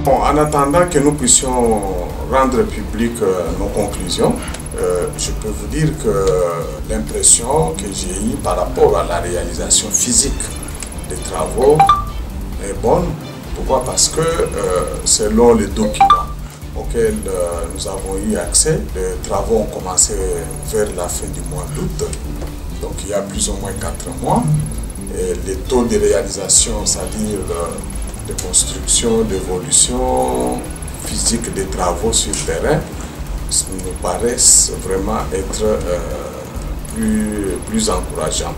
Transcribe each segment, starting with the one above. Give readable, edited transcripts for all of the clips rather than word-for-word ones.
Bon, en attendant que nous puissions rendre public nos conclusions, je peux vous dire que l'impression que j'ai eue par rapport à la réalisation physique des travaux est bonne. Pourquoi? Parce que selon les documents auxquels nous avons eu accès, les travaux ont commencé vers la fin du mois d'août, donc il y a plus ou moins 4 mois. Et les taux de réalisation, c'est-à-dire de construction, d'évolution physique des travaux sur le terrain, nous paraissent vraiment être plus encourageants.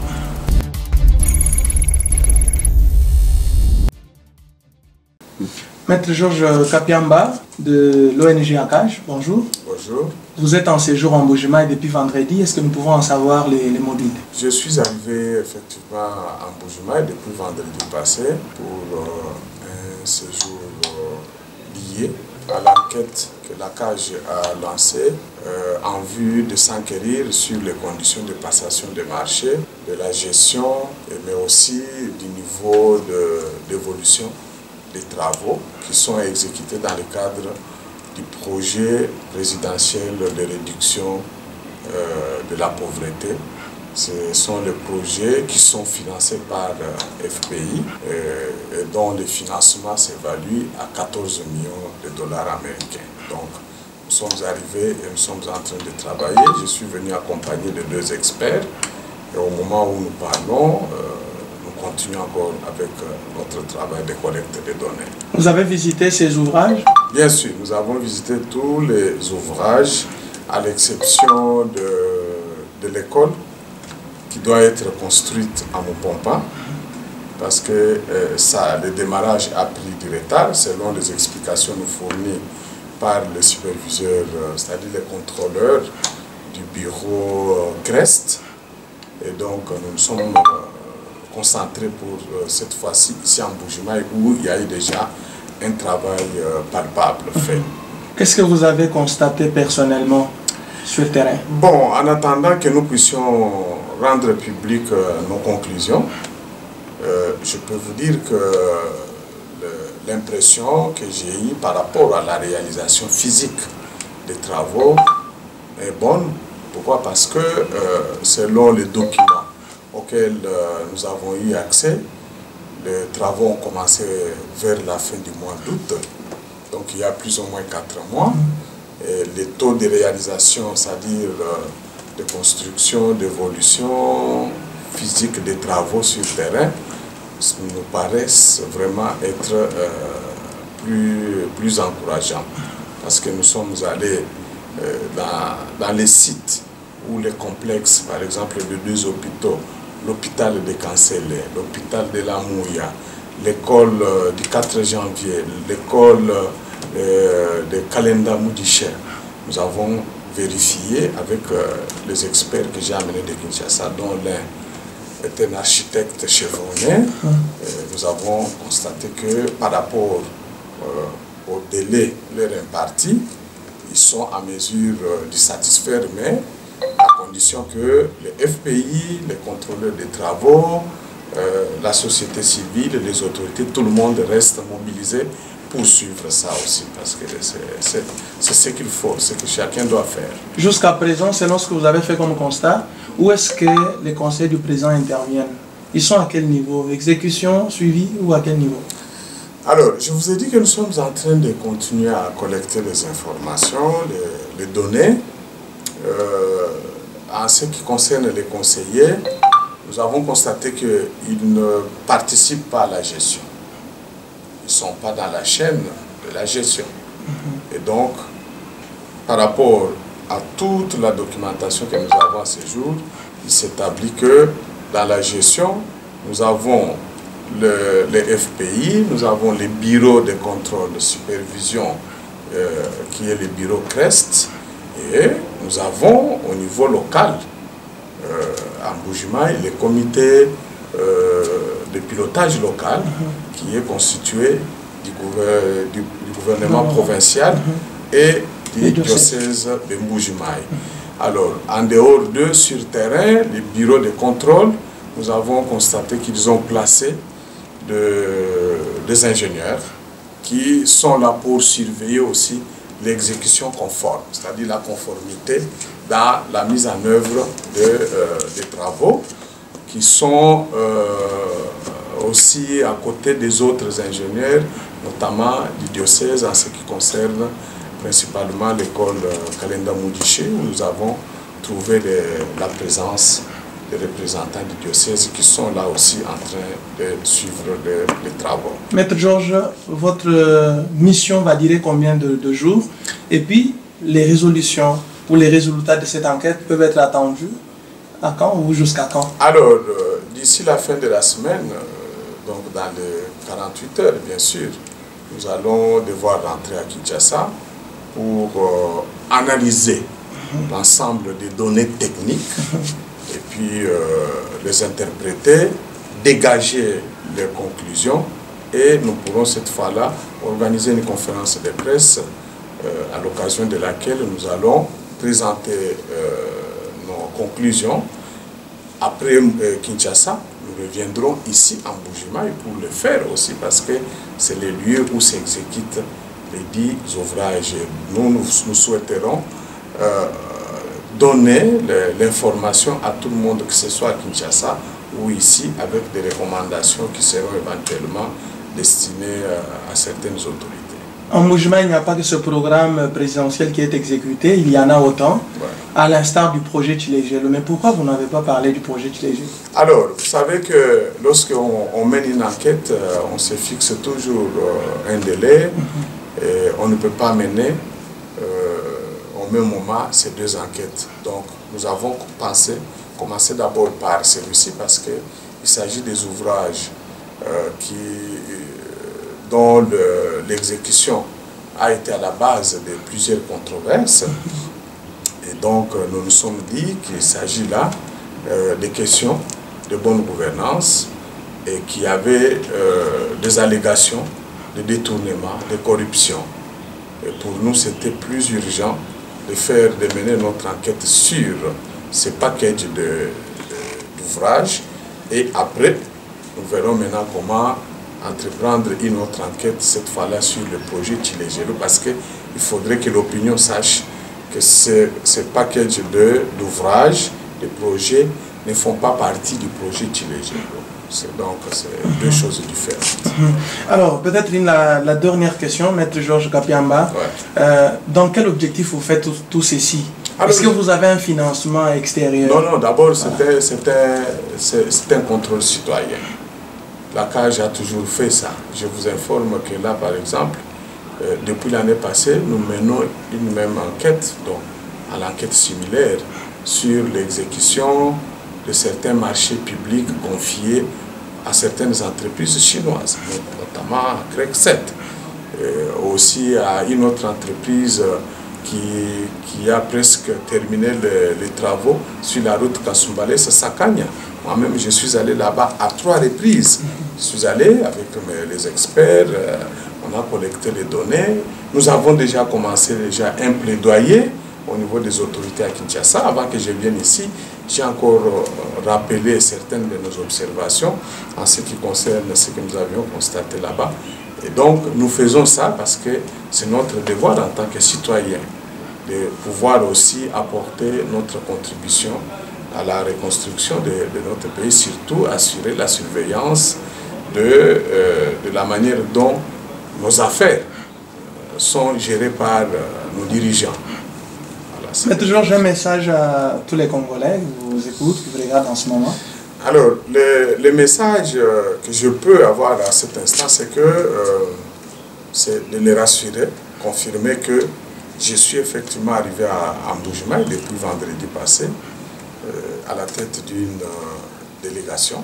Maître Georges Kapiamba de l'ONG ACAJ, bonjour. Bonjour. Vous êtes en séjour en Mbuji-Mayi depuis vendredi. Est-ce que nous pouvons en savoir les modules? Je suis arrivé effectivement à Mbuji-Mayi depuis vendredi passé pour un séjour lié à l'enquête que l'ACAJ a lancée en vue de s'enquérir sur les conditions de passation des marchés, de la gestion, mais aussi du niveau d'évolution des travaux qui sont exécutés dans le cadre du projet présidentiel de réduction de la pauvreté. Ce sont les projets qui sont financés par FPI et dont le financement s'évalue à 14 millions de dollars américains. Donc, nous sommes arrivés et nous sommes en train de travailler. Je suis venu accompagné de 2 experts et au moment où nous parlons, nous continuons encore avec notre travail de collecte de données. Vous avez visité ces ouvrages? Bien sûr, nous avons visité tous les ouvrages, à l'exception de l'école qui doit être construite à Mupompa, parce que le démarrage a pris du retard, selon les explications nous fournies par le superviseur, c'est-à-dire les contrôleurs du bureau CREST. Et donc nous nous sommes concentrés pour cette fois-ci ici en Mbuji-Mayi où il y a eu déjà un travail palpable fait. Qu'est-ce que vous avez constaté personnellement sur le terrain? Bon, en attendant que nous puissions rendre public nos conclusions, je peux vous dire que l'impression que j'ai eue par rapport à la réalisation physique des travaux est bonne. Pourquoi? Parce que selon les documents auxquels nous avons eu accès, les travaux ont commencé vers la fin du mois d'août, donc il y a plus ou moins 4 mois. Et les taux de réalisation, c'est-à-dire de construction, d'évolution physique des travaux sur le terrain, nous paraissent vraiment être plus encourageants. Parce que nous sommes allés dans les sites où les complexes, par exemple, de 2 hôpitaux, l'hôpital de Cancélé, l'hôpital de la Mouya, l'école du 4 janvier, l'école de Kalenda Moudiché. Nous avons vérifié avec les experts que j'ai amenés de Kinshasa, dont l'un est un architecte chevronné. Nous avons constaté que par rapport au délai leur imparti, ils sont à mesure de satisfaire, mais à condition que les FPI, les contrôleurs des travaux, la société civile, les autorités, tout le monde reste mobilisé pour suivre ça aussi, parce que c'est ce qu'il faut, ce que chacun doit faire. Jusqu'à présent, selon ce que vous avez fait comme constat, où est-ce que les conseils du président interviennent? Ils sont à quel niveau? Exécution, suivi ou à quel niveau? Alors, je vous ai dit que nous sommes en train de continuer à collecter les informations, les données. En ce qui concerne les conseillers, nous avons constaté qu'ils ne participent pas à la gestion. Ils ne sont pas dans la chaîne de la gestion. Et donc, par rapport à toute la documentation que nous avons à ce jour, il s'établit que dans la gestion, nous avons les FPI, nous avons les bureaux de contrôle de supervision qui est le bureau CREST, et nous avons au niveau local à Mbuji-Mayi le comité de pilotage local qui est constitué du gouvernement provincial et du diocèse de Mbuji-Mayi. Alors, en dehors d'eux, sur terrain, les bureaux de contrôle, nous avons constaté qu'ils ont placé des ingénieurs qui sont là pour surveiller aussi l'exécution conforme, c'est-à-dire la conformité dans la mise en œuvre des travaux, qui sont aussi à côté des autres ingénieurs, notamment du diocèse en ce qui concerne principalement l'école Kalenda Moudiché, où nous avons trouvé la présence des représentants du diocèse qui sont là aussi en train de suivre les travaux. Maître Georges, votre mission va durer combien de jours? Et puis, les résolutions ou les résultats de cette enquête peuvent être attendus à quand ou jusqu'à quand? Alors, d'ici la fin de la semaine, donc dans les 48 heures, bien sûr, nous allons devoir rentrer à Kinshasa pour analyser l'ensemble des données techniques et puis les interpréter, dégager les conclusions, et nous pourrons cette fois-là organiser une conférence de presse à l'occasion de laquelle nous allons présenter nos conclusions. Après Kinshasa, nous reviendrons ici en Mbuji-Mayi pour le faire aussi, parce que c'est le lieu où s'exécutent les 10 ouvrages. Nous souhaiterons donner l'information à tout le monde, que ce soit à Kinshasa ou ici, avec des recommandations qui seront éventuellement destinées à certaines autorités. En Mbuji-Mayi, il n'y a pas que ce programme présidentiel qui est exécuté, il y en a autant, ouais, à l'instar du projet Tshilejelo. Mais pourquoi vous n'avez pas parlé du projet Tshilejelo? Alors, vous savez que lorsqu'on mène une enquête, on se fixe toujours un délai, et on ne peut pas mener au même moment ces deux enquêtes. Donc, nous avons pensé commencer d'abord par celui-ci, parce qu'il s'agit des ouvrages dont l'exécution a été à la base de plusieurs controverses. Et donc, nous nous sommes dit qu'il s'agit là des questions de bonne gouvernance et qu'il y avait des allégations de détournement, de corruption. Et pour nous, c'était plus urgent de mener notre enquête sur ces packages d'ouvrages. Et après, nous verrons maintenant comment entreprendre une autre enquête, cette fois-là sur le projet Tshilejelo, parce qu'il faudrait que l'opinion sache que ces packages d'ouvrages, de projets, ne font pas partie du projet Tshilejelo. Donc, c'est deux choses différentes. Alors, peut-être la dernière question, Maître Georges Kapiamba. Ouais. Dans quel objectif vous faites tout ceci? Est-ce que vous avez un financement extérieur? Non, non, d'abord, c'est un contrôle citoyen. La CAGE a toujours fait ça. Je vous informe que là, par exemple, depuis l'année passée, nous menons une même enquête, donc à l'enquête similaire, sur l'exécution de certains marchés publics confiés à certaines entreprises chinoises, notamment Craig 7. Aussi à une autre entreprise qui a presque terminé les travaux sur la route Kasumbalesa-Sakanya. Moi-même, je suis allé là-bas à 3 reprises. Je suis allé avec les experts, on a collecté les données. Nous avons déjà commencé un plaidoyer au niveau des autorités à Kinshasa. Avant que je vienne ici, j'ai encore rappelé certaines de nos observations en ce qui concerne ce que nous avions constaté là-bas. Et donc, nous faisons ça parce que c'est notre devoir en tant que citoyens de pouvoir aussi apporter notre contribution à la reconstruction de notre pays, surtout assurer la surveillance de la manière dont nos affaires sont gérées par nos dirigeants. Maître Georges, un message à tous les Congolais qui vous écoutent, qui vous regardent en ce moment? Alors, le message que je peux avoir à cet instant, c'est de les rassurer, confirmer que je suis effectivement arrivé à Mbuji-Mayi depuis vendredi passé, à la tête d'une délégation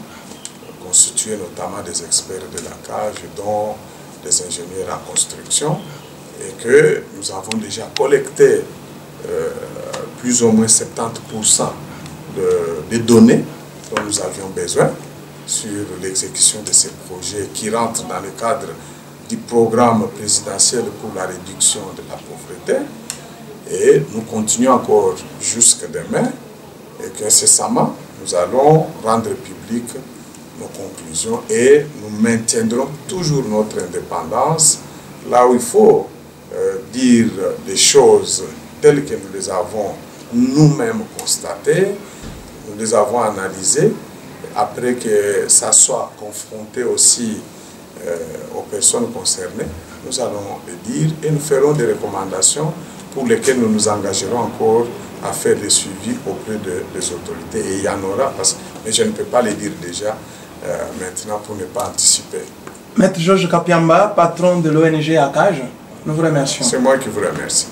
constituée notamment des experts de la CAGE, dont des ingénieurs en construction, et que nous avons déjà collecté plus ou moins 70% des données dont nous avions besoin sur l'exécution de ces projets qui rentrent dans le cadre du programme présidentiel pour la réduction de la pauvreté. Et nous continuons encore jusqu'à demain et qu'incessamment, nous allons rendre public nos conclusions et nous maintiendrons toujours notre indépendance là où il faut dire des choses telles que nous les avons nous-mêmes constatées, nous les avons analysées, après que ça soit confronté aussi aux personnes concernées, nous allons le dire et nous ferons des recommandations pour lesquelles nous nous engagerons encore à faire des suivis auprès des autorités. Et il y en aura, mais je ne peux pas le dire déjà maintenant pour ne pas anticiper. Maître Georges Kapiamba, patron de l'ONG ACAJ, nous vous remercions. C'est moi qui vous remercie.